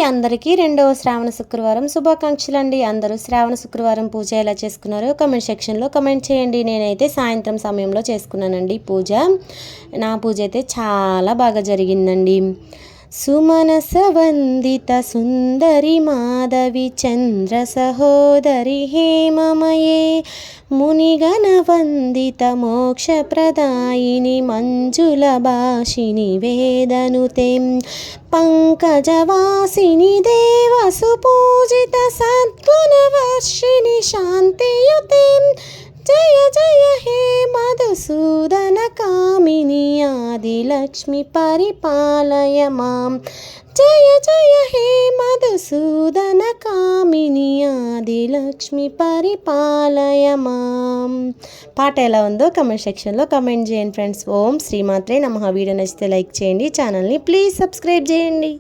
అందరికీ రెండవ శ్రావణ శుక్రవారం శుభాకాంక్షలండి. అందరూ శ్రావణ శుక్రవారం పూజ ఎలా చేసుకున్నారో కమెంట్ సెక్షన్లో కమెంట్ చేయండి. నేనైతే సాయంత్రం సమయంలో చేసుకున్నానండి పూజ. నా పూజ అయితే చాలా బాగా జరిగిందండి. సుమనస వందిత సుందరి మాధవి చంద్ర సహోదరి హేమమయే మునిగణ వందిత మోక్ష ప్రదాయిని మంజుల భాషిని వేదనుతే పంకజవాసిని దేవసు పూజిత సద్గుణవర్షిణి శాంతియుతే జయ జయ హే మధుసూదన కామిని ఆదిలక్ష్మి పరిపాలయ మాం. జయ జయ హే మధుసూదన కామిని ఆదిలక్ష్మి పరిపాలయ మాం. పాట ఎలా ఉందో కమెంట్ సెక్షన్లో కమెంట్ చేయండి ఫ్రెండ్స్. ఓం శ్రీమాత్రే నమః. వీడియో నచ్చితే లైక్ చేయండి, ఛానల్ని ప్లీజ్ సబ్స్క్రైబ్ చేయండి.